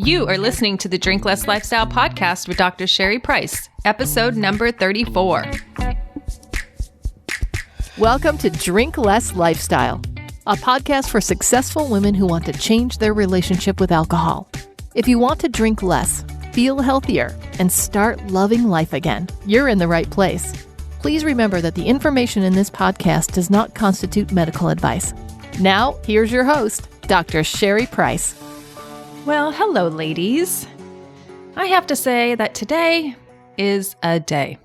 You are listening to the Drink Less Lifestyle podcast with Dr. Sherry Price, episode number 34. Welcome to Drink Less Lifestyle, a podcast for successful women who want to change their relationship with alcohol. If you want to drink less, feel healthier, and start loving life again, you're in the right place. Please remember that the information in this podcast does not constitute medical advice. Now, here's your host, Dr. Sherry Price. Well, hello, ladies. I have to say that today is a day.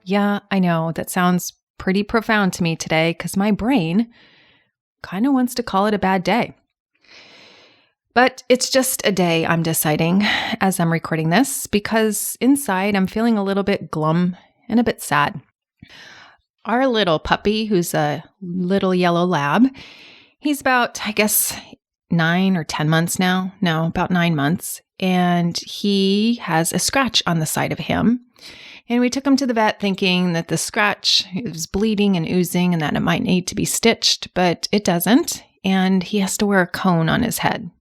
Yeah, I know that sounds pretty profound to me today because my brain kind of wants to call it a bad day. But it's just a day, I'm deciding, as I'm recording this, because inside I'm feeling a little bit glum and a bit sad. Our little puppy, who's a little yellow lab, he's about, 9 or 10 months now. No, about 9 months. And he has a scratch on the side of him. And we took him to the vet thinking that the scratch is bleeding and oozing and that it might need to be stitched, but it doesn't. And he has to wear a cone on his head.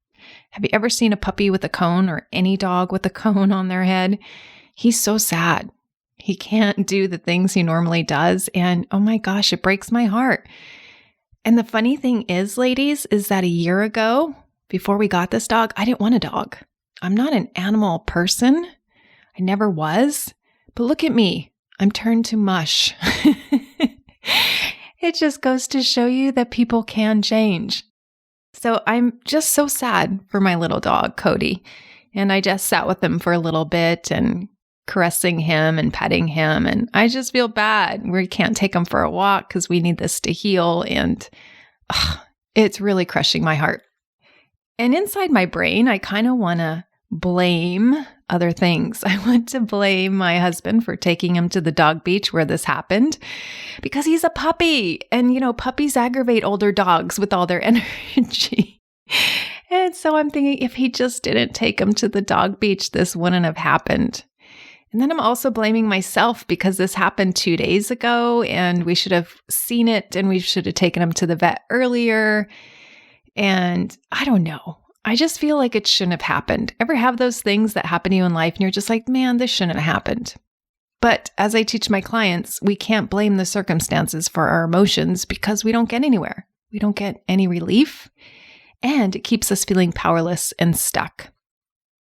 Have you ever seen a puppy with a cone or any dog with a cone on their head? He's so sad. He can't do the things he normally does. And oh my gosh, it breaks my heart. And the funny thing is, ladies, is that a year ago, before we got this dog, I didn't want a dog. I'm not an animal person. I never was. But look at me. I'm turned to mush. It just goes to show you that people can change. So I'm just so sad for my little dog, Cody. And I just sat with him for a little bit and caressing him and petting him. And I just feel bad. We can't take him for a walk because we need this to heal. And it's really crushing my heart. And inside my brain, I kind of want to blame other things. I want to blame my husband for taking him to the dog beach where this happened because he's a puppy. And, puppies aggravate older dogs with all their energy. And so I'm thinking if he just didn't take him to the dog beach, this wouldn't have happened. And then I'm also blaming myself because this happened 2 days ago and we should have seen it and we should have taken him to the vet earlier. And I don't know. I just feel like it shouldn't have happened. Ever have those things that happen to you in life and you're just like, man, this shouldn't have happened. But as I teach my clients, we can't blame the circumstances for our emotions because we don't get anywhere. We don't get any relief and it keeps us feeling powerless and stuck.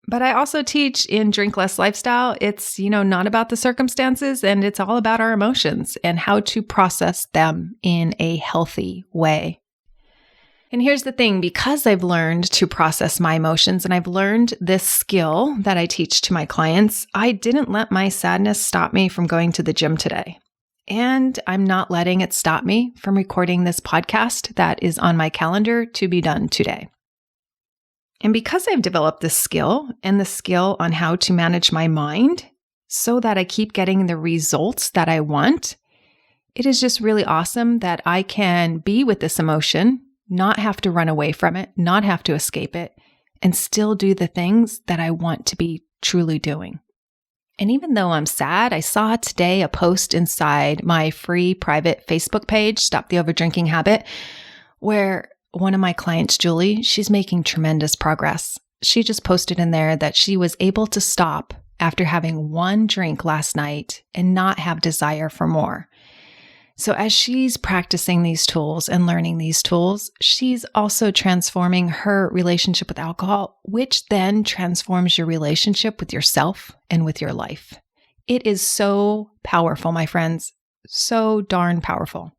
But I also teach in Drink Less Lifestyle, it's, not about the circumstances and it's all about our emotions and how to process them in a healthy way. And here's the thing, because I've learned to process my emotions and I've learned this skill that I teach to my clients, I didn't let my sadness stop me from going to the gym today. And I'm not letting it stop me from recording this podcast that is on my calendar to be done today. And because I've developed this skill and the skill on how to manage my mind so that I keep getting the results that I want, it is just really awesome that I can be with this emotion, not have to run away from it, not have to escape it, and still do the things that I want to be truly doing. And even though I'm sad, I saw today a post inside my free private Facebook page, Stop the Overdrinking Habit, where one of my clients, Julie, she's making tremendous progress. She just posted in there that she was able to stop after having one drink last night and not have desire for more. So as she's practicing these tools and learning these tools, she's also transforming her relationship with alcohol, which then transforms your relationship with yourself and with your life. It is so powerful, my friends, so darn powerful.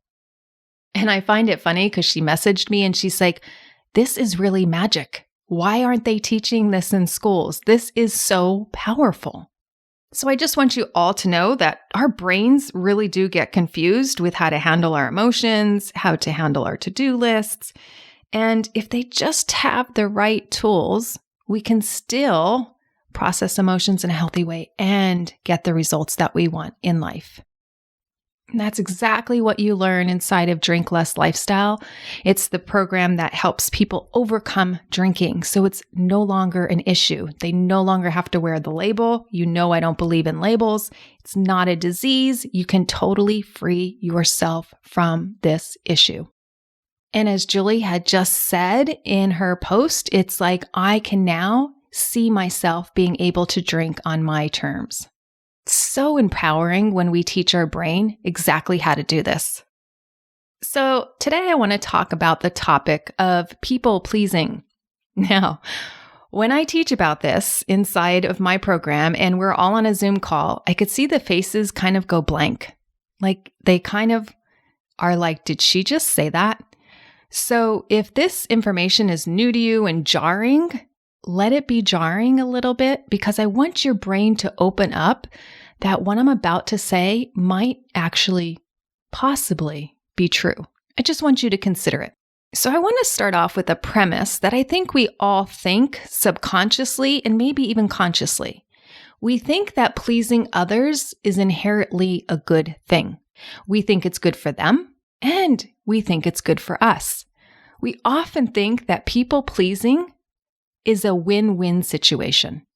And I find it funny because she messaged me and she's like, this is really magic. Why aren't they teaching this in schools? This is so powerful. So I just want you all to know that our brains really do get confused with how to handle our emotions, how to handle our to-do lists. And if they just have the right tools, we can still process emotions in a healthy way and get the results that we want in life. And that's exactly what you learn inside of Drink Less Lifestyle. It's the program that helps people overcome drinking. So it's no longer an issue. They no longer have to wear the label. I don't believe in labels. It's not a disease. You can totally free yourself from this issue. And as Julie had just said in her post, it's like I can now see myself being able to drink on my terms. It's so empowering when we teach our brain exactly how to do this. So today I want to talk about the topic of people pleasing. Now, when I teach about this inside of my program and we're all on a Zoom call, I could see the faces kind of go blank. Like they kind of are like, did she just say that? So if this information is new to you and jarring, let it be jarring a little bit because I want your brain to open up that what I'm about to say might actually possibly be true. I just want you to consider it. So I want to start off with a premise that I think we all think subconsciously and maybe even consciously. We think that pleasing others is inherently a good thing. We think it's good for them and we think it's good for us. We often think that people pleasing is a win-win situation.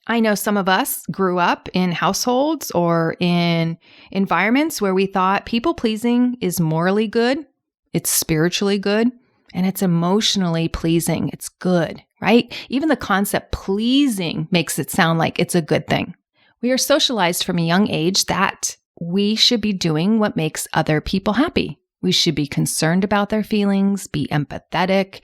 I know some of us grew up in households or in environments where we thought people pleasing is morally good, it's spiritually good, and it's emotionally pleasing. It's good, right? Even the concept pleasing makes it sound like it's a good thing. We are socialized from a young age that we should be doing what makes other people happy. We should be concerned about their feelings, be empathetic,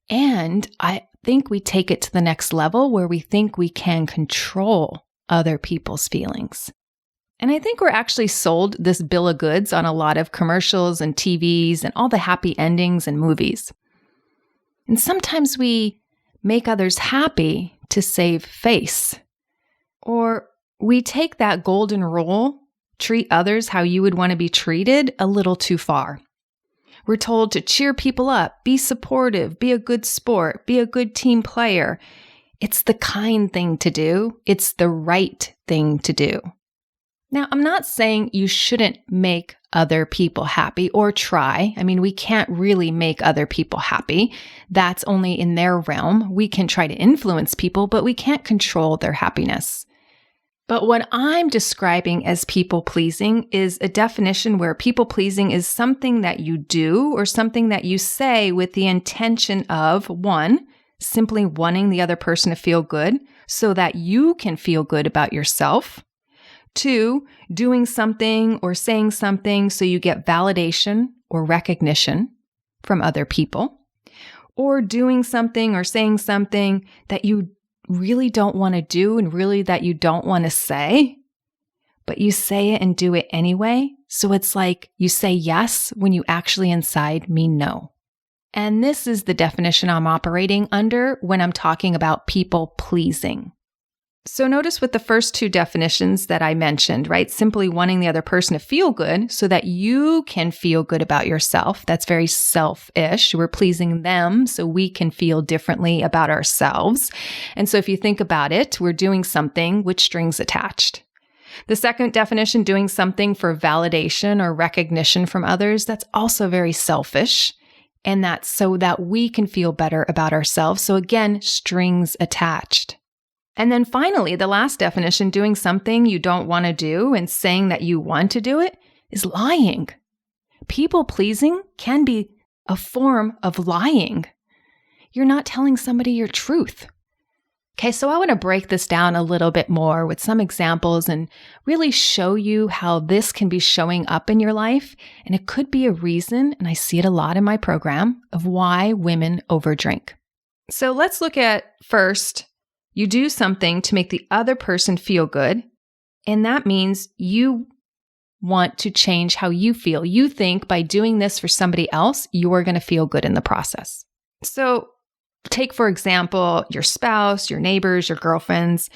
and I think we take it to the next level where we think we can control other people's feelings. And I think we're actually sold this bill of goods on a lot of commercials and TVs and all the happy endings and movies. And sometimes we make others happy to save face. Or we take that golden rule, treat others how you would want to be treated, a little too far. We're told to cheer people up, be supportive, be a good sport, be a good team player. It's the kind thing to do. It's the right thing to do. Now, I'm not saying you shouldn't make other people happy or try. I mean, we can't really make other people happy. That's only in their realm. We can try to influence people, but we can't control their happiness. But what I'm describing as people-pleasing is a definition where people-pleasing is something that you do or something that you say with the intention of, one, simply wanting the other person to feel good so that you can feel good about yourself. Two, doing something or saying something so you get validation or recognition from other people. Or doing something or saying something that you really don't want to do and really that you don't want to say, but you say it and do it anyway. So it's like you say yes when you actually inside mean no. And this is the definition I'm operating under when I'm talking about people pleasing. So notice with the first two definitions that I mentioned, right? Simply wanting the other person to feel good so that you can feel good about yourself. That's very selfish. We're pleasing them so we can feel differently about ourselves. And so if you think about it, we're doing something with strings attached. The second definition, doing something for validation or recognition from others, that's also very selfish. And that's so that we can feel better about ourselves. So again, strings attached. And then finally, the last definition, doing something you don't want to do and saying that you want to do it, is lying. People pleasing can be a form of lying. You're not telling somebody your truth. Okay, so I want to break this down a little bit more with some examples and really show you how this can be showing up in your life. And it could be a reason, and I see it a lot in my program, of why women overdrink. So let's look at first, you do something to make the other person feel good, and that means you want to change how you feel. You think by doing this for somebody else, you're going to feel good in the process. So take, for example, your spouse, your neighbors, your girlfriends.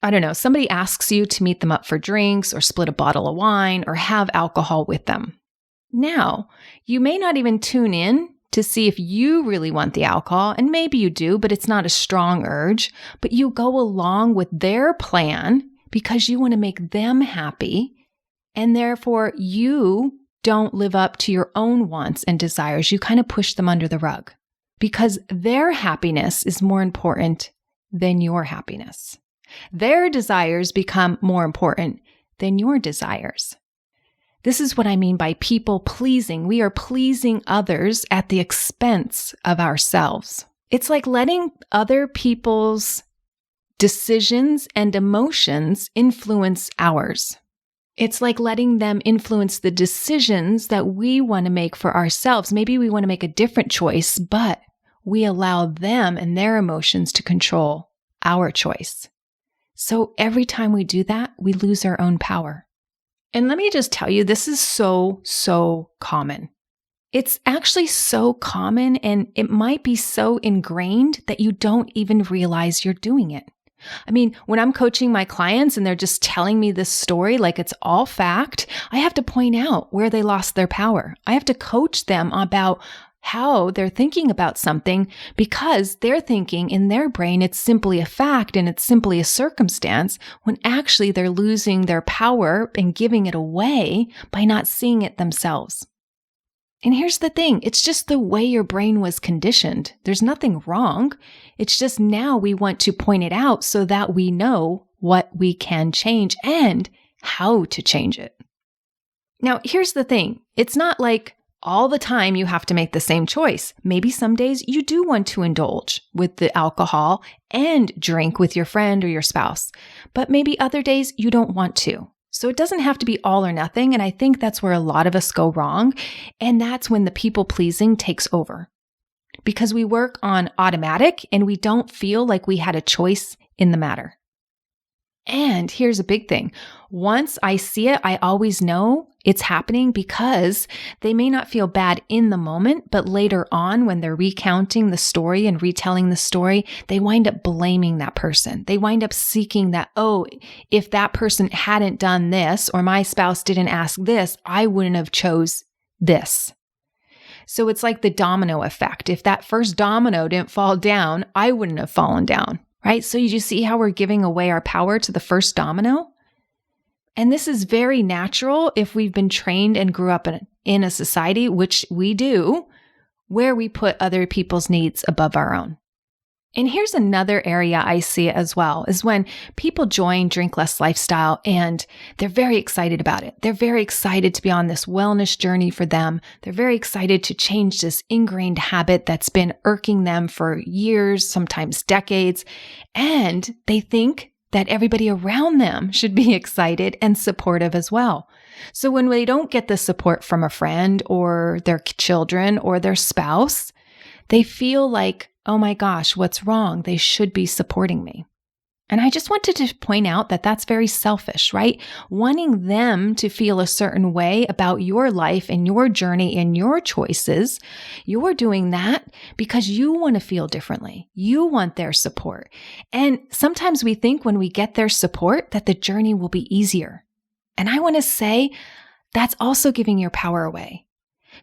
I don't know, somebody asks you to meet them up for drinks or split a bottle of wine or have alcohol with them. Now, you may not even tune in to see if you really want the alcohol, and maybe you do, but it's not a strong urge, but you go along with their plan because you want to make them happy, and therefore you don't live up to your own wants and desires. You kind of push them under the rug because their happiness is more important than your happiness. Their desires become more important than your desires. This is what I mean by people pleasing. We are pleasing others at the expense of ourselves. It's like letting other people's decisions and emotions influence ours. It's like letting them influence the decisions that we want to make for ourselves. Maybe we want to make a different choice, but we allow them and their emotions to control our choice. So every time we do that, we lose our own power. And let me just tell you, this is so common. It's actually so common, and it might be so ingrained that you don't even realize you're doing it. I mean, when I'm coaching my clients and they're just telling me this story like it's all fact, I have to point out where they lost their power. I have to coach them about how they're thinking about something because they're thinking in their brain it's simply a fact and it's simply a circumstance, when actually they're losing their power and giving it away by not seeing it themselves. And here's the thing, it's just the way your brain was conditioned. There's nothing wrong. It's just now we want to point it out so that we know what we can change and how to change it. Now, here's the thing. It's not like all the time you have to make the same choice. Maybe some days you do want to indulge with the alcohol and drink with your friend or your spouse, but maybe other days you don't want to. So it doesn't have to be all or nothing. And I think that's where a lot of us go wrong. And that's when the people pleasing takes over, because we work on automatic and we don't feel like we had a choice in the matter. And here's a big thing. Once I see it, I always know it's happening, because they may not feel bad in the moment, but later on when they're recounting the story and retelling the story, they wind up blaming that person. They wind up seeking that, oh, if that person hadn't done this or my spouse didn't ask this, I wouldn't have chose this. So it's like the domino effect. If that first domino didn't fall down, I wouldn't have fallen down. Right? So you see how we're giving away our power to the first domino? And this is very natural if we've been trained and grew up in a society, which we do, where we put other people's needs above our own. And here's another area I see it as well, is when people join Drink Less Lifestyle and they're very excited about it. They're very excited to be on this wellness journey for them. They're very excited to change this ingrained habit that's been irking them for years, sometimes decades. And they think that everybody around them should be excited and supportive as well. So when they don't get the support from a friend or their children or their spouse, they feel like, oh my gosh, what's wrong? They should be supporting me. And I just wanted to point out that that's very selfish, right? Wanting them to feel a certain way about your life and your journey and your choices. You're doing that because you want to feel differently. You want their support. And sometimes we think when we get their support that the journey will be easier. And I want to say that's also giving your power away,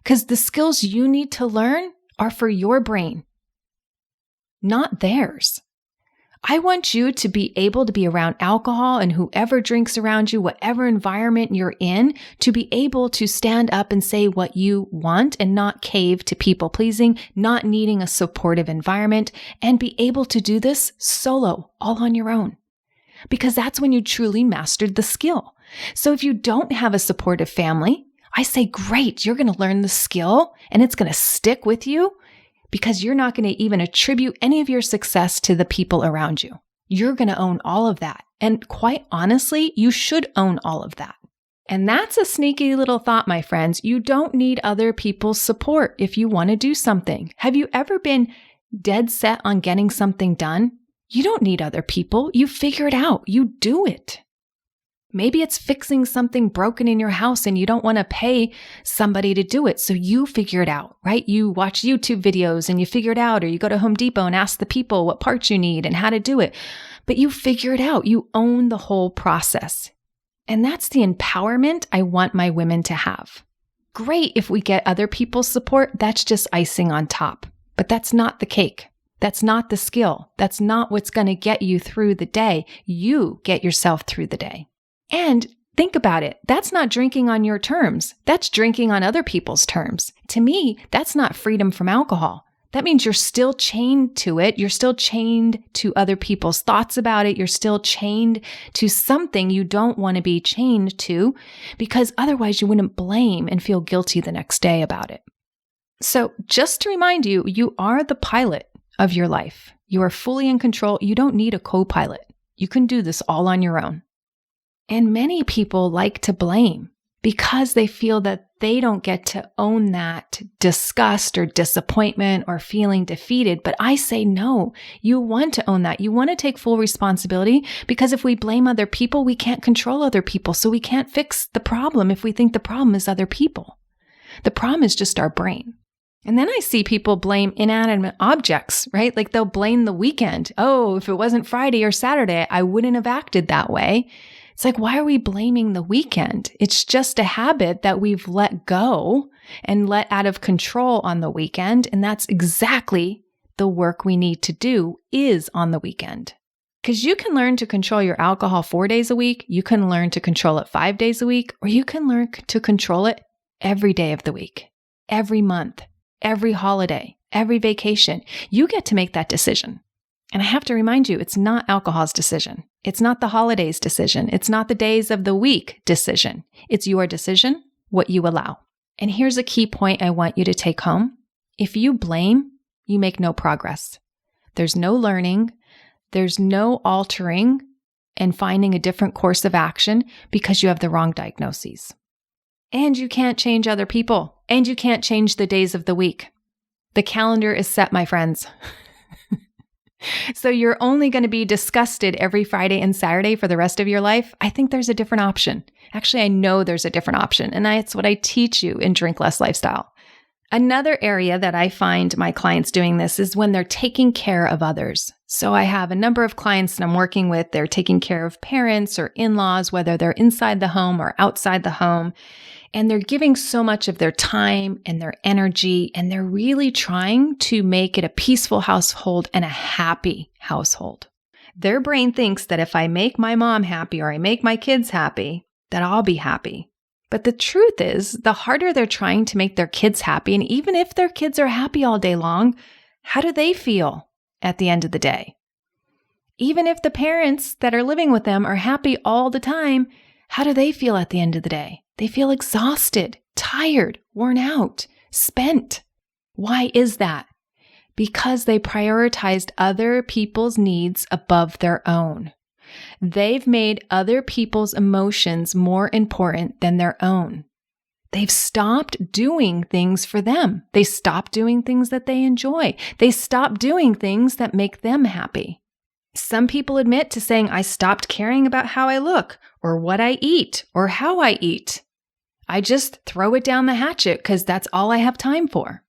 because the skills you need to learn are for your brain, not theirs. I want you to be able to be around alcohol and whoever drinks around you, whatever environment you're in, to be able to stand up and say what you want and not cave to people pleasing, not needing a supportive environment, and be able to do this solo, all on your own. Because that's when you truly mastered the skill. So if you don't have a supportive family, I say, great, you're going to learn the skill and it's going to stick with you, because you're not going to even attribute any of your success to the people around you. You're going to own all of that. And quite honestly, you should own all of that. And that's a sneaky little thought, my friends. You don't need other people's support if you want to do something. Have you ever been dead set on getting something done? You don't need other people. You figure it out. You do it. Maybe it's fixing something broken in your house and you don't want to pay somebody to do it. So you figure it out, right? You watch YouTube videos and you figure it out, or you go to Home Depot and ask the people what parts you need and how to do it. But you figure it out. You own the whole process. And that's the empowerment I want my women to have. Great if we get other people's support. That's just icing on top. But that's not the cake. That's not the skill. That's not what's going to get you through the day. You get yourself through the day. And think about it. That's not drinking on your terms. That's drinking on other people's terms. To me, that's not freedom from alcohol. That means you're still chained to it. You're still chained to other people's thoughts about it. You're still chained to something you don't want to be chained to, because otherwise you wouldn't blame and feel guilty the next day about it. So just to remind you, you are the pilot of your life. You are fully in control. You don't need a co-pilot. You can do this all on your own. And many people like to blame because they feel that they don't get to own that disgust or disappointment or feeling defeated. But I say, no, you want to own that. You want to take full responsibility, because if we blame other people, we can't control other people. So we can't fix the problem if we think the problem is other people. The problem is just our brain. And then I see people blame inanimate objects, right? Like they'll blame the weekend. Oh, if it wasn't Friday or Saturday, I wouldn't have acted that way. It's like, why are we blaming the weekend? It's just a habit that we've let go and let out of control on the weekend. And that's exactly the work we need to do is on the weekend. Because you can learn to control your alcohol 4 days a week. You can learn to control it 5 days a week, or you can learn to control it every day of the week, every month, every holiday, every vacation. You get to make that decision. And I have to remind you, it's not alcohol's decision. It's not the holidays' decision. It's not the days of the week decision. It's your decision, what you allow. And here's a key point I want you to take home. If you blame, you make no progress. There's no learning. There's no altering and finding a different course of action because you have the wrong diagnoses. And you can't change other people. And you can't change the days of the week. The calendar is set, my friends. So you're only going to be disgusted every Friday and Saturday for the rest of your life? I think there's a different option. Actually, I know there's a different option, and that's what I teach you in Drink Less Lifestyle. Another area that I find my clients doing this is when they're taking care of others. So I have a number of clients that I'm working with. They're taking care of parents or in-laws, whether they're inside the home or outside the home. And they're giving so much of their time and their energy, and they're really trying to make it a peaceful household and a happy household. Their brain thinks that if I make my mom happy or I make my kids happy, that I'll be happy. But the truth is, the harder they're trying to make their kids happy, and even if their kids are happy all day long, how do they feel at the end of the day? Even if the parents that are living with them are happy all the time, how do they feel at the end of the day? They feel exhausted, tired, worn out, spent. Why is that? Because they prioritized other people's needs above their own. They've made other people's emotions more important than their own. They've stopped doing things for them. They stopped doing things that they enjoy. They stopped doing things that make them happy. Some people admit to saying, I stopped caring about how I look or what I eat or how I eat. I just throw it down the hatchet because that's all I have time for.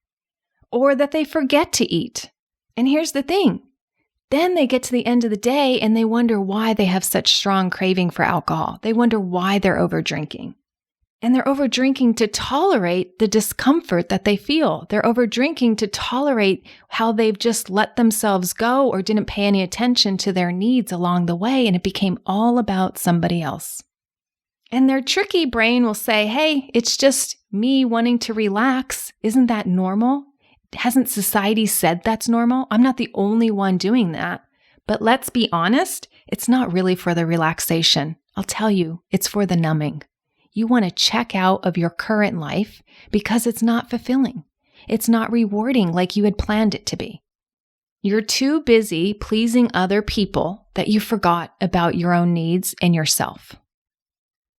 Or that they forget to eat. And here's the thing. Then they get to the end of the day and they wonder why they have such strong craving for alcohol. They wonder why they're over drinking. And they're over drinking to tolerate the discomfort that they feel. They're over drinking to tolerate how they've just let themselves go or didn't pay any attention to their needs along the way, and it became all about somebody else. And their tricky brain will say, hey, it's just me wanting to relax. Isn't that normal? Hasn't society said that's normal? I'm not the only one doing that. But let's be honest, it's not really for the relaxation. I'll tell you, it's for the numbing. You want to check out of your current life because it's not fulfilling. It's not rewarding like you had planned it to be. You're too busy pleasing other people that you forgot about your own needs and yourself.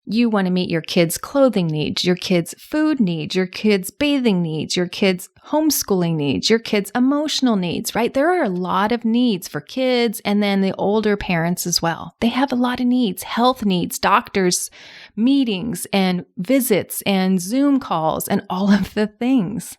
You want to meet your kids' clothing needs, your kids' food needs, your kids' bathing needs, your kids' homeschooling needs, your kids' emotional needs, right? There are a lot of needs for kids and then the older parents as well. They have a lot of needs, health needs, doctors, meetings and visits and Zoom calls and all of the things.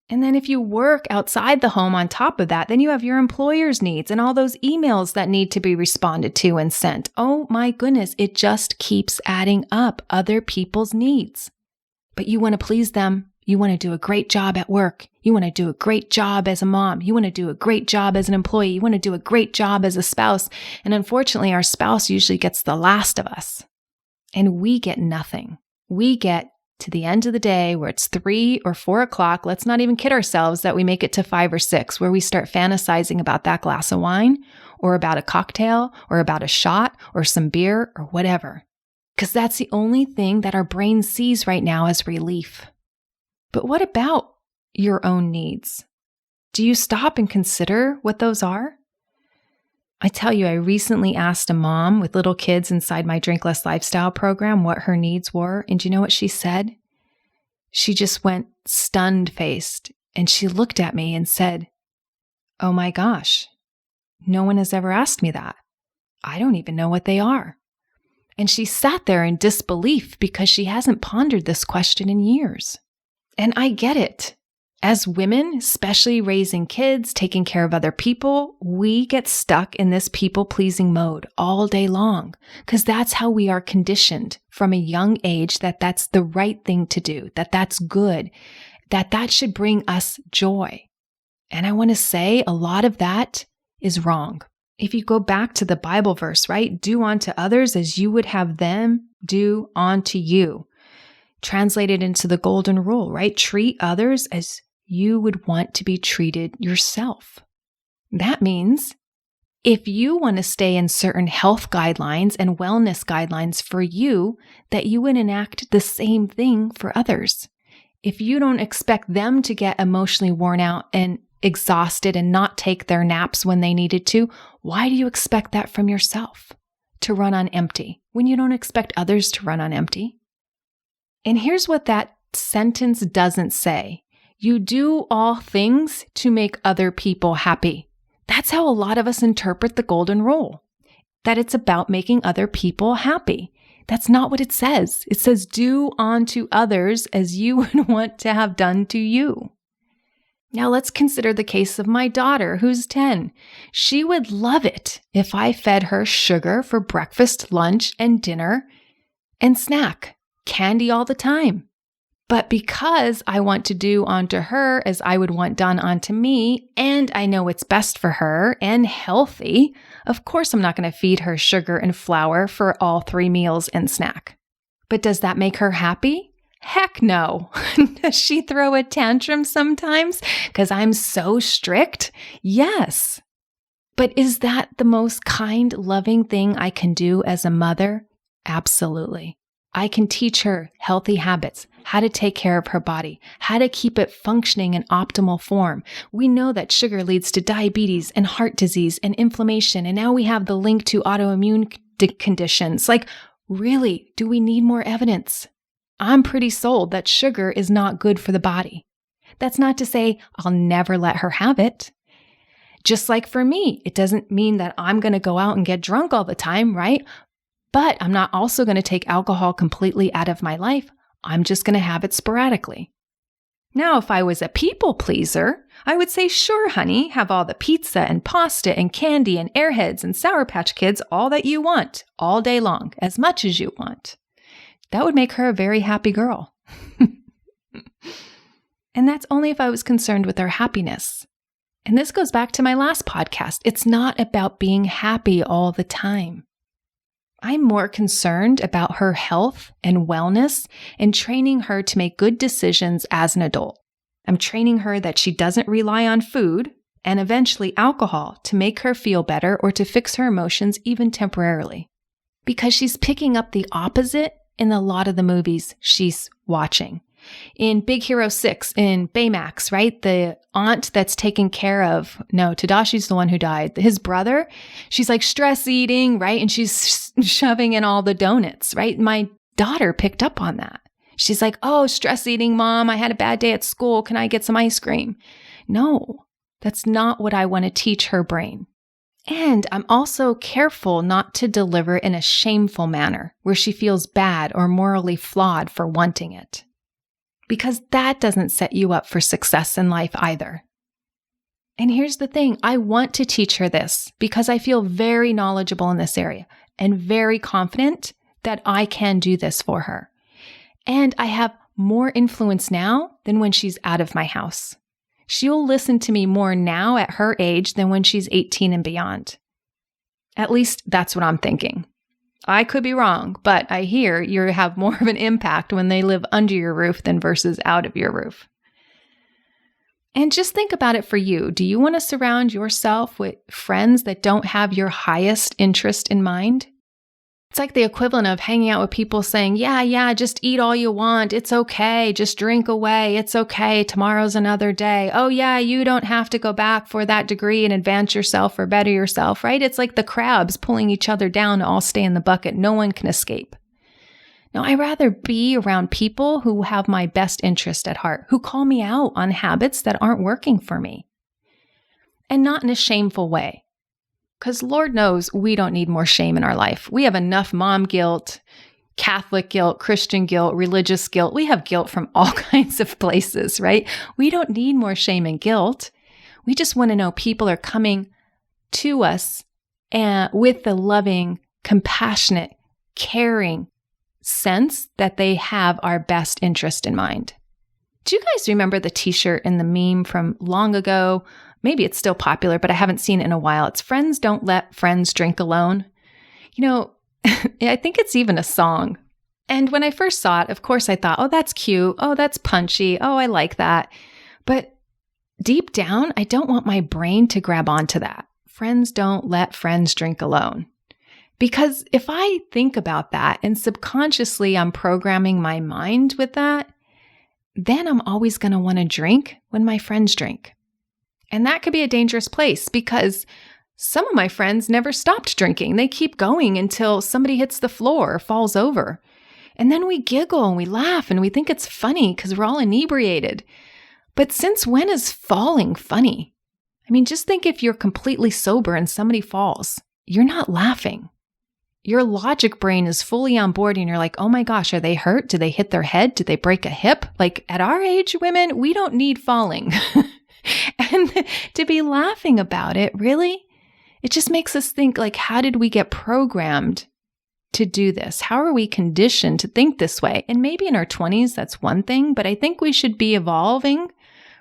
And then if you work outside the home on top of that, then you have your employer's needs and all those emails that need to be responded to and sent. Oh my goodness, it just keeps adding up, other people's needs. But you want to please them. You want to do a great job at work. You want to do a great job as a mom. You want to do a great job as an employee. You want to do a great job as a spouse. And unfortunately, our spouse usually gets the last of us. And we get nothing. We get to the end of the day where it's 3 or 4 o'clock, let's not even kid ourselves that we make it to 5 or 6, where we start fantasizing about that glass of wine or about a cocktail or about a shot or some beer or whatever. Because that's the only thing that our brain sees right now as relief. But what about your own needs? Do you stop and consider what those are? I tell you, I recently asked a mom with little kids inside my Drink Less Lifestyle program what her needs were. And do you know what she said? She just went stunned-faced and she looked at me and said, "Oh my gosh, no one has ever asked me that. I don't even know what they are." And she sat there in disbelief because she hasn't pondered this question in years. And I get it. As women, especially raising kids, taking care of other people, we get stuck in this people-pleasing mode all day long because that's how we are conditioned from a young age, that that's the right thing to do, that that's good, that that should bring us joy. And I want to say a lot of that is wrong. If you go back to the Bible verse, right? Do unto others as you would have them do unto you. Translated into the golden rule, right? Treat others as you would want to be treated yourself. That means if you want to stay in certain health guidelines and wellness guidelines for you, that you would enact the same thing for others. If you don't expect them to get emotionally worn out and exhausted and not take their naps when they needed to, why do you expect that from yourself? To run on empty when you don't expect others to run on empty? And here's what that sentence doesn't say. You do all things to make other people happy. That's how a lot of us interpret the golden rule, that it's about making other people happy. That's not what it says. It says, do unto others as you would want to have done to you. Now let's consider the case of my daughter, who's 10. She would love it if I fed her sugar for breakfast, lunch, and dinner, and snack, candy all the time. But because I want to do unto her as I would want done unto me, and I know it's best for her and healthy, of course I'm not going to feed her sugar and flour for all 3 meals and snack. But does that make her happy? Heck no. Does she throw a tantrum sometimes because I'm so strict? Yes. But is that the most kind, loving thing I can do as a mother? Absolutely. I can teach her healthy habits, how to take care of her body, how to keep it functioning in optimal form. We know that sugar leads to diabetes and heart disease and inflammation, and now we have the link to autoimmune conditions. Like, really, do we need more evidence? I'm pretty sold that sugar is not good for the body. That's not to say I'll never let her have it. Just like for me, it doesn't mean that I'm going to go out and get drunk all the time, right? But I'm not also going to take alcohol completely out of my life. I'm just going to have it sporadically. Now, if I was a people pleaser, I would say, sure, honey, have all the pizza and pasta and candy and Airheads and Sour Patch Kids, all that you want, all day long, as much as you want. That would make her a very happy girl. And that's only if I was concerned with her happiness. And this goes back to my last podcast. It's not about being happy all the time. I'm more concerned about her health and wellness and training her to make good decisions as an adult. I'm training her that she doesn't rely on food and eventually alcohol to make her feel better or to fix her emotions even temporarily. Because she's picking up the opposite in a lot of the movies she's watching. In Big Hero 6, in Baymax, right? The aunt that's taking care of, no, Tadashi's the one who died. His brother, she's like stress eating, right? And she's shoving in all the donuts, right? My daughter picked up on that. She's like, oh, stress eating, Mom. I had a bad day at school. Can I get some ice cream? No, that's not what I want to teach her brain. And I'm also careful not to deliver in a shameful manner where she feels bad or morally flawed for wanting it. Because that doesn't set you up for success in life either. And here's the thing, I want to teach her this because I feel very knowledgeable in this area and very confident that I can do this for her. And I have more influence now than when she's out of my house. She'll listen to me more now at her age than when she's 18 and beyond. At least that's what I'm thinking. I could be wrong, but I hear you have more of an impact when they live under your roof than versus out of your roof. And just think about it for you. Do you want to surround yourself with friends that don't have your highest interest in mind? It's like the equivalent of hanging out with people saying, yeah, just eat all you want. It's okay. Just drink away. It's okay. Tomorrow's another day. Oh yeah, you don't have to go back for that degree and advance yourself or better yourself, right? It's like the crabs pulling each other down to all stay in the bucket. No one can escape. No, I'd rather be around people who have my best interest at heart, who call me out on habits that aren't working for me. And not in a shameful way. Because Lord knows we don't need more shame in our life. We have enough mom guilt, Catholic guilt, Christian guilt, religious guilt. We have guilt from all kinds of places, right? We don't need more shame and guilt. We just want to know people are coming to us with the loving, compassionate, caring sense that they have our best interest in mind. Do you guys remember the t-shirt and the meme from long ago? Maybe it's still popular, but I haven't seen it in a while. It's friends don't let friends drink alone. I think it's even a song. And when I first saw it, of course I thought, oh, that's cute. Oh, that's punchy. Oh, I like that. But deep down, I don't want my brain to grab onto that. Friends don't let friends drink alone. Because if I think about that and subconsciously I'm programming my mind with that, then I'm always going to want to drink when my friends drink. And that could be a dangerous place because some of my friends never stopped drinking. They keep going until somebody hits the floor or falls over. And then we giggle and we laugh and we think it's funny because we're all inebriated. But since when is falling funny? I mean, just think if you're completely sober and somebody falls, you're not laughing. Your logic brain is fully on board and you're like, oh my gosh, are they hurt? Did they hit their head? Did they break a hip? Like at our age, women, we don't need falling. And to be laughing about it, really, it just makes us think like, how did we get programmed to do this? How are we conditioned to think this way? And maybe in our 20s, that's one thing, but I think we should be evolving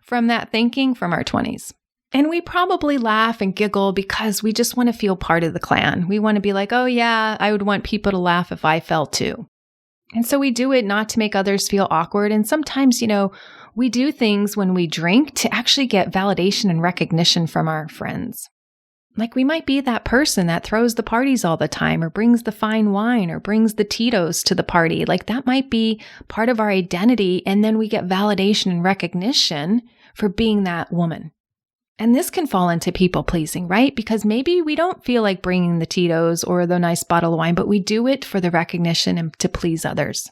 from that thinking from our 20s. And we probably laugh and giggle because we just want to feel part of the clan. We want to be like, oh yeah, I would want people to laugh if I fell too. And so we do it not to make others feel awkward. And sometimes, we do things when we drink to actually get validation and recognition from our friends. Like we might be that person that throws the parties all the time or brings the fine wine or brings the Tito's to the party. Like that might be part of our identity. And then we get validation and recognition for being that woman. And this can fall into people pleasing, right? Because maybe we don't feel like bringing the Tito's or the nice bottle of wine, but we do it for the recognition and to please others.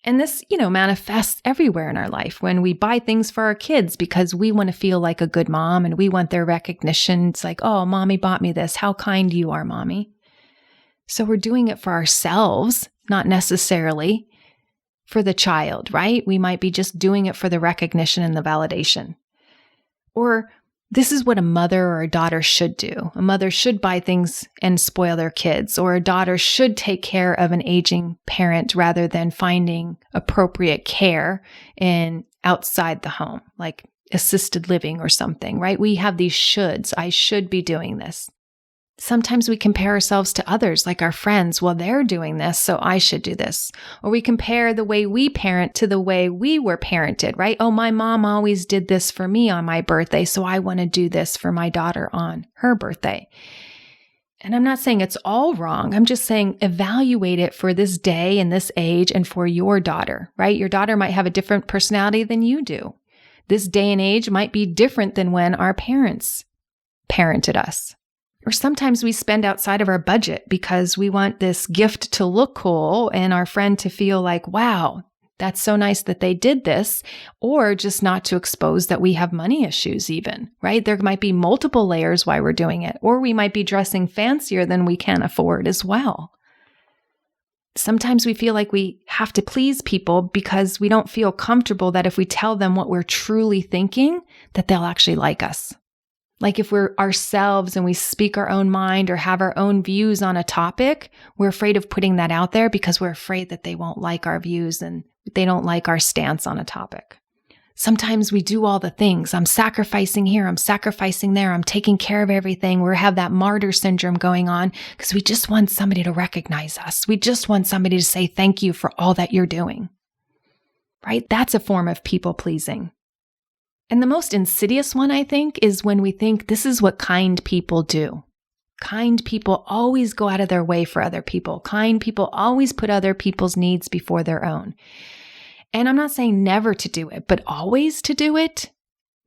And this, manifests everywhere in our life when we buy things for our kids because we want to feel like a good mom and we want their recognition. It's like, oh, mommy bought me this. How kind you are, mommy. So we're doing it for ourselves, not necessarily for the child, right? We might be just doing it for the recognition and the validation. Or this is what a mother or a daughter should do. A mother should buy things and spoil their kids, or a daughter should take care of an aging parent rather than finding appropriate care outside the home, like assisted living or something, right? We have these shoulds. I should be doing this. Sometimes we compare ourselves to others, like our friends. Well, they're doing this, so I should do this. Or we compare the way we parent to the way we were parented, right? Oh, my mom always did this for me on my birthday, so I want to do this for my daughter on her birthday. And I'm not saying it's all wrong. I'm just saying evaluate it for this day and this age and for your daughter, right? Your daughter might have a different personality than you do. This day and age might be different than when our parents parented us. Or sometimes we spend outside of our budget because we want this gift to look cool and our friend to feel like, wow, that's so nice that they did this, or just not to expose that we have money issues even, right? There might be multiple layers why we're doing it, or we might be dressing fancier than we can afford as well. Sometimes we feel like we have to please people because we don't feel comfortable that if we tell them what we're truly thinking, that they'll actually like us. Like if we're ourselves and we speak our own mind or have our own views on a topic, we're afraid of putting that out there because we're afraid that they won't like our views and they don't like our stance on a topic. Sometimes we do all the things. I'm sacrificing here. I'm sacrificing there. I'm taking care of everything. We have that martyr syndrome going on because we just want somebody to recognize us. We just want somebody to say thank you for all that you're doing, right? That's a form of people pleasing. And the most insidious one, I think, is when we think this is what kind people do. Kind people always go out of their way for other people. Kind people always put other people's needs before their own. And I'm not saying never to do it, but always to do it,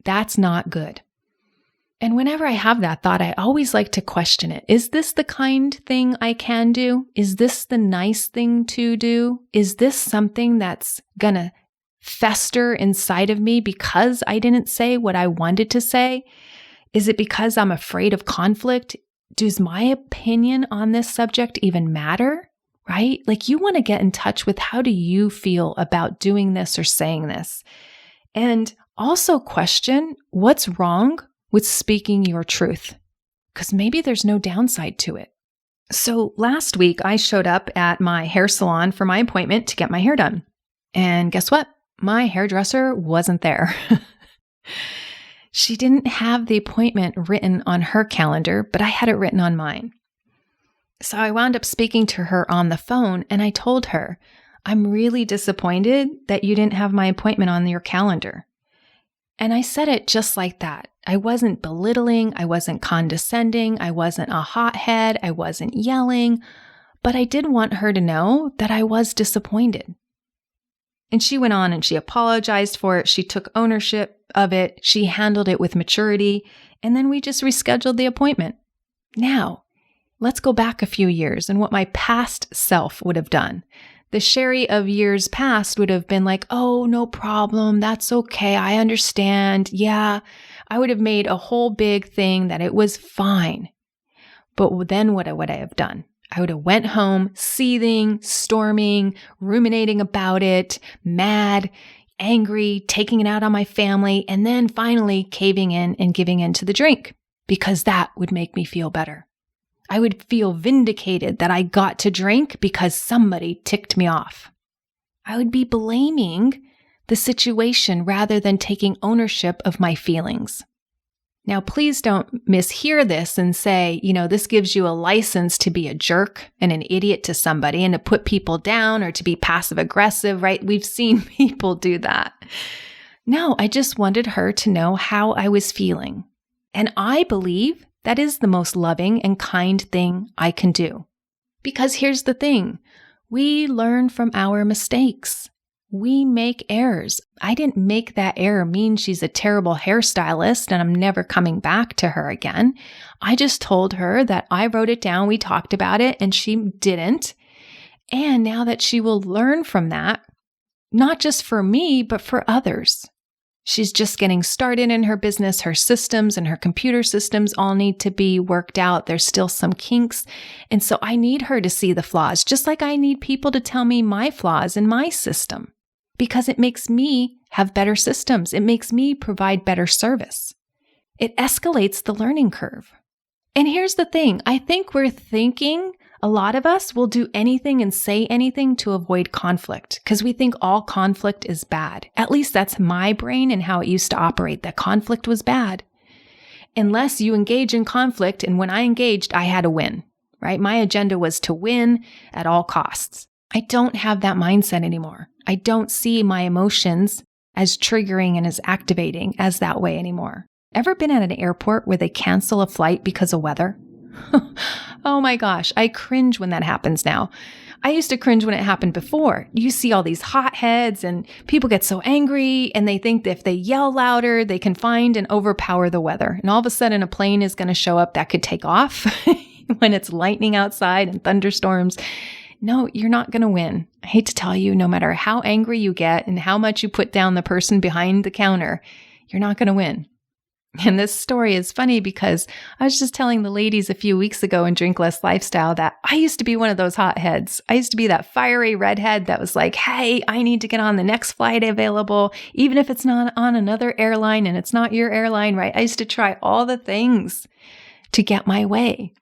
that's not good. And whenever I have that thought, I always like to question it. Is this the kind thing I can do? Is this the nice thing to do? Is this something that's gonna fester inside of me because I didn't say what I wanted to say? Is it because I'm afraid of conflict? Does my opinion on this subject even matter? Right? Like, you want to get in touch with, how do you feel about doing this or saying this? And also question, what's wrong with speaking your truth? Because maybe there's no downside to it. So last week I showed up at my hair salon for my appointment to get my hair done. And guess what? My hairdresser wasn't there. She didn't have the appointment written on her calendar, but I had it written on mine. So I wound up speaking to her on the phone, and I told her, I'm really disappointed that you didn't have my appointment on your calendar. And I said it just like that. I wasn't belittling, I wasn't condescending, I wasn't a hothead, I wasn't yelling, but I did want her to know that I was disappointed. And she went on and she apologized for it. She took ownership of it. She handled it with maturity. And then we just rescheduled the appointment. Now, let's go back a few years and what my past self would have done. The Sherry of years past would have been like, oh, no problem. That's okay. I understand. Yeah, I would have made a whole big thing that it was fine. But then what would I have done? I would have went home seething, storming, ruminating about it, mad, angry, taking it out on my family, and then finally caving in and giving in to the drink, because that would make me feel better. I would feel vindicated that I got to drink because somebody ticked me off. I would be blaming the situation rather than taking ownership of my feelings. Now, please don't mishear this and say, this gives you a license to be a jerk and an idiot to somebody and to put people down or to be passive aggressive, right? We've seen people do that. No, I just wanted her to know how I was feeling. And I believe that is the most loving and kind thing I can do. Because here's the thing, we learn from our mistakes. We make errors. I didn't make that error mean she's a terrible hairstylist and I'm never coming back to her again. I just told her that I wrote it down, we talked about it, and she didn't. And now that she will learn from that, not just for me, but for others. She's just getting started in her business. Her systems and her computer systems all need to be worked out. There's still some kinks. And so I need her to see the flaws, just like I need people to tell me my flaws in my system. Because it makes me have better systems. It makes me provide better service. It escalates the learning curve. And here's the thing. I think we're thinking a lot of us will do anything and say anything to avoid conflict because we think all conflict is bad. At least that's my brain and how it used to operate, that conflict was bad. Unless you engage in conflict, and when I engaged, I had to win, right? My agenda was to win at all costs. I don't have that mindset anymore. I don't see my emotions as triggering and as activating as that way anymore. Ever been at an airport where they cancel a flight because of weather? Oh my gosh, I cringe when that happens now. I used to cringe when it happened before. You see all these hotheads and people get so angry and they think that if they yell louder, they can find and overpower the weather. And all of a sudden a plane is going to show up that could take off when it's lightning outside and thunderstorms. No, you're not going to win. I hate to tell you, no matter how angry you get and how much you put down the person behind the counter, you're not going to win. And this story is funny because I was just telling the ladies a few weeks ago in Drink Less Lifestyle that I used to be one of those hotheads. I used to be that fiery redhead that was like, hey, I need to get on the next flight available, even if it's not on another airline and it's not your airline, right? I used to try all the things to get my way.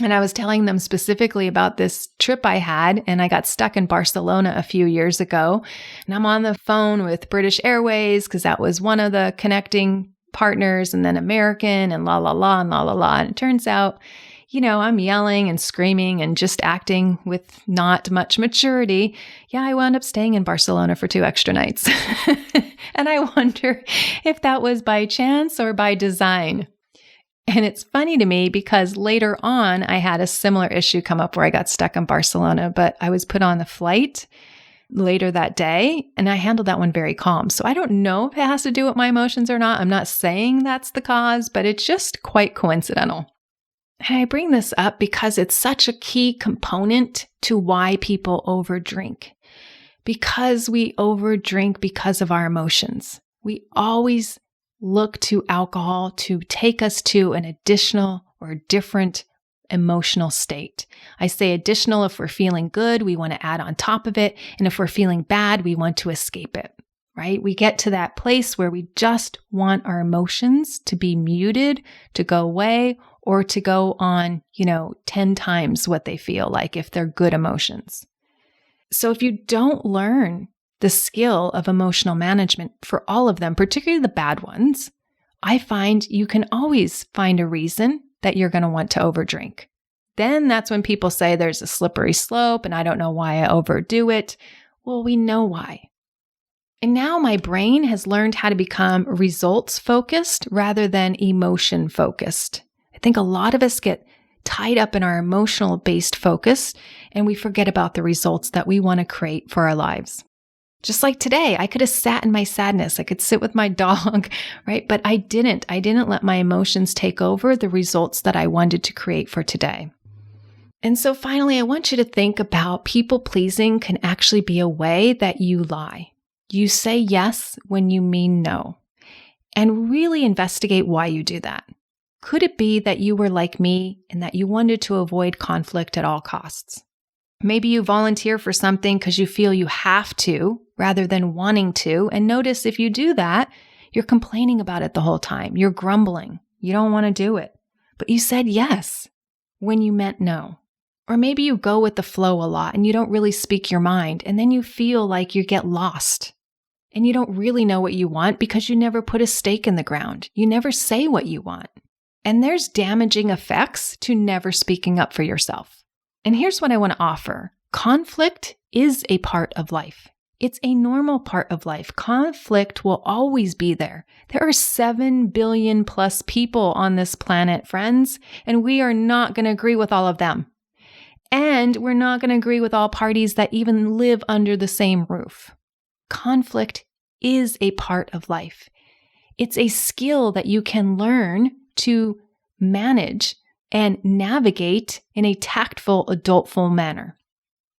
And I was telling them specifically about this trip I had, and I got stuck in Barcelona a few years ago. And I'm on the phone with British Airways because that was one of the connecting partners, and then American and la, la, la, and la, la, la. And it turns out, I'm yelling and screaming and just acting with not much maturity. Yeah, I wound up staying in Barcelona for 2 extra nights. And I wonder if that was by chance or by design. And it's funny to me because later on, I had a similar issue come up where I got stuck in Barcelona, but I was put on a flight later that day and I handled that one very calm. So I don't know if it has to do with my emotions or not. I'm not saying that's the cause, but it's just quite coincidental. And I bring this up because it's such a key component to why people overdrink. Because we overdrink because of our emotions. We always look to alcohol to take us to an additional or different emotional state. I say additional if we're feeling good, we want to add on top of it. And if we're feeling bad, we want to escape it, right? We get to that place where we just want our emotions to be muted, to go away, or to go on, 10 times what they feel like if they're good emotions. So if you don't learn the skill of emotional management for all of them, particularly the bad ones, I find you can always find a reason that you're going to want to overdrink. Then that's when people say there's a slippery slope and I don't know why I overdo it. Well, we know why. And now my brain has learned how to become results focused rather than emotion focused. I think a lot of us get tied up in our emotional based focus and we forget about the results that we want to create for our lives. Just like today, I could have sat in my sadness. I could sit with my dog, right? But I didn't. I didn't let my emotions take over the results that I wanted to create for today. And so finally, I want you to think about people pleasing can actually be a way that you lie. You say yes when you mean no. And really investigate why you do that. Could it be that you were like me and that you wanted to avoid conflict at all costs? Maybe you volunteer for something because you feel you have to rather than wanting to. And notice if you do that, you're complaining about it the whole time. You're grumbling. You don't want to do it. But you said yes when you meant no. Or maybe you go with the flow a lot and you don't really speak your mind. And then you feel like you get lost. And you don't really know what you want because you never put a stake in the ground. You never say what you want. And there's damaging effects to never speaking up for yourself. And here's what I want to offer. Conflict is a part of life. It's a normal part of life. Conflict will always be there. There are 7 billion plus people on this planet, friends, and we are not going to agree with all of them. And we're not going to agree with all parties that even live under the same roof. Conflict is a part of life. It's a skill that you can learn to manage and navigate in a tactful, adultful manner.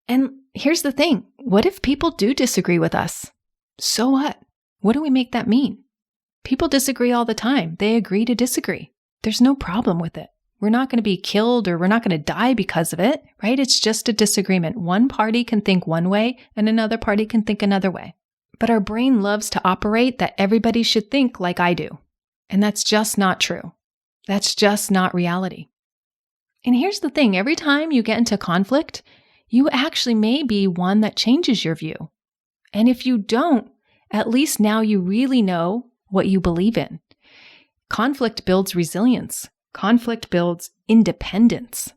And here's the thing. What if people do disagree with us? So what? What do we make that mean? People disagree all the time. They agree to disagree. There's no problem with it. We're not going to be killed or we're not going to die because of it, right? It's just a disagreement. One party can think one way and another party can think another way. But our brain loves to operate that everybody should think like I do. And that's just not true. That's just not reality. And here's the thing, every time you get into conflict, you actually may be one that changes your view. And if you don't, at least now you really know what you believe in. Conflict builds resilience. Conflict builds independence.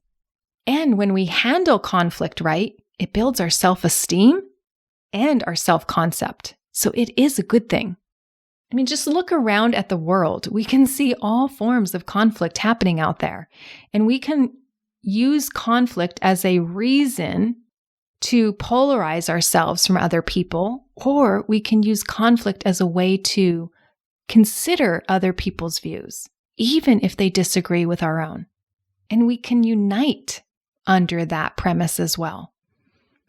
And when we handle conflict right, it builds our self-esteem and our self-concept. So it is a good thing. I mean, just look around at the world. We can see all forms of conflict happening out there. And we can use conflict as a reason to polarize ourselves from other people, or we can use conflict as a way to consider other people's views, even if they disagree with our own. And we can unite under that premise as well.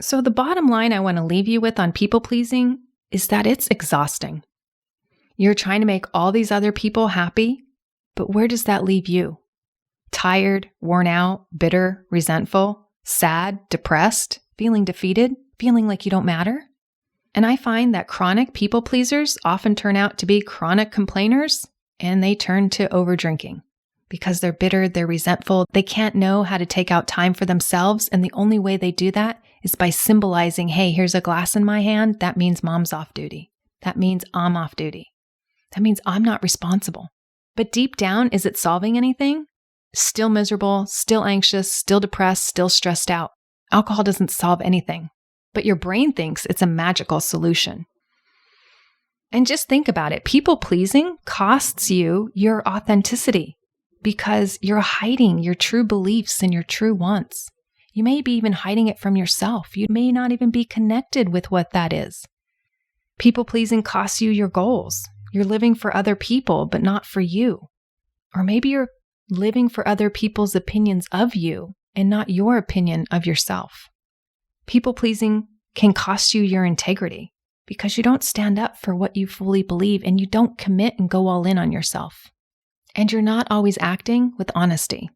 So the bottom line I want to leave you with on people pleasing is that it's exhausting. You're trying to make all these other people happy, but where does that leave you? Tired, worn out, bitter, resentful, sad, depressed, feeling defeated, feeling like you don't matter? And I find that chronic people pleasers often turn out to be chronic complainers, and they turn to overdrinking because they're bitter, they're resentful, they can't know how to take out time for themselves, and the only way they do that is by symbolizing, hey, here's a glass in my hand, that means mom's off duty. That means I'm off duty. That means I'm not responsible. But deep down, is it solving anything? Still miserable, still anxious, still depressed, still stressed out. Alcohol doesn't solve anything, but your brain thinks it's a magical solution. And just think about it. People pleasing costs you your authenticity. because you're hiding your true beliefs and your true wants. You may be even hiding it from yourself. You may not even be connected with what that is. People-pleasing costs you your goals. You're living for other people, but not for you. Or maybe you're living for other people's opinions of you and not your opinion of yourself. People-pleasing can cost you your integrity because you don't stand up for what you fully believe and you don't commit and go all in on yourself. And you're not always acting with honesty.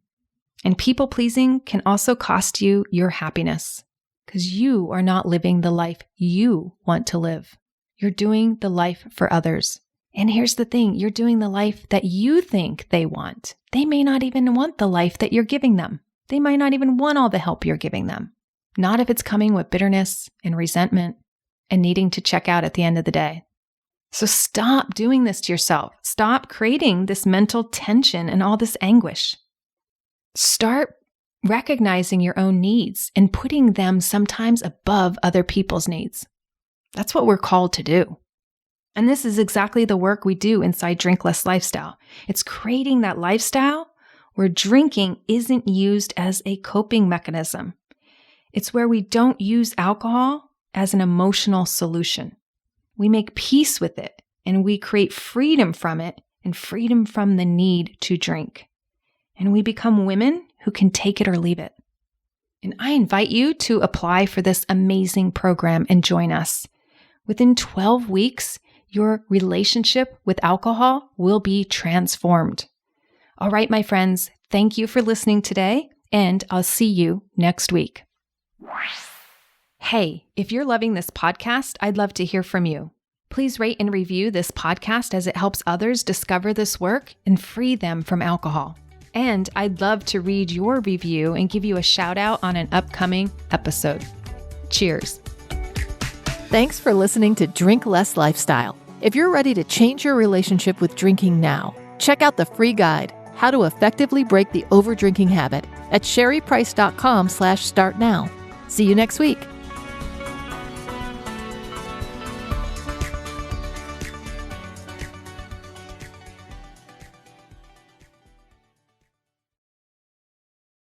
And people-pleasing can also cost you your happiness because you are not living the life you want to live. You're doing the life for others. And here's the thing, you're doing the life that you think they want. They may not even want the life that you're giving them. They might not even want all the help you're giving them. Not if it's coming with bitterness and resentment and needing to check out at the end of the day. So stop doing this to yourself. Stop creating this mental tension and all this anguish. Start recognizing your own needs and putting them sometimes above other people's needs. That's what we're called to do. And this is exactly the work we do inside Drink Less Lifestyle. It's creating that lifestyle where drinking isn't used as a coping mechanism. It's where we don't use alcohol as an emotional solution. We make peace with it and we create freedom from it and freedom from the need to drink. And we become women who can take it or leave it. And I invite you to apply for this amazing program and join us. Within 12 weeks, your relationship with alcohol will be transformed. All right, my friends, thank you for listening today, and I'll see you next week. Hey, if you're loving this podcast, I'd love to hear from you. Please rate and review this podcast as it helps others discover this work and free them from alcohol. And I'd love to read your review and give you a shout out on an upcoming episode. Cheers. Thanks for listening to Drink Less Lifestyle. If you're ready to change your relationship with drinking now, check out the free guide, How to Effectively Break the Overdrinking Habit, at sherryprice.com/startnow. See you next week.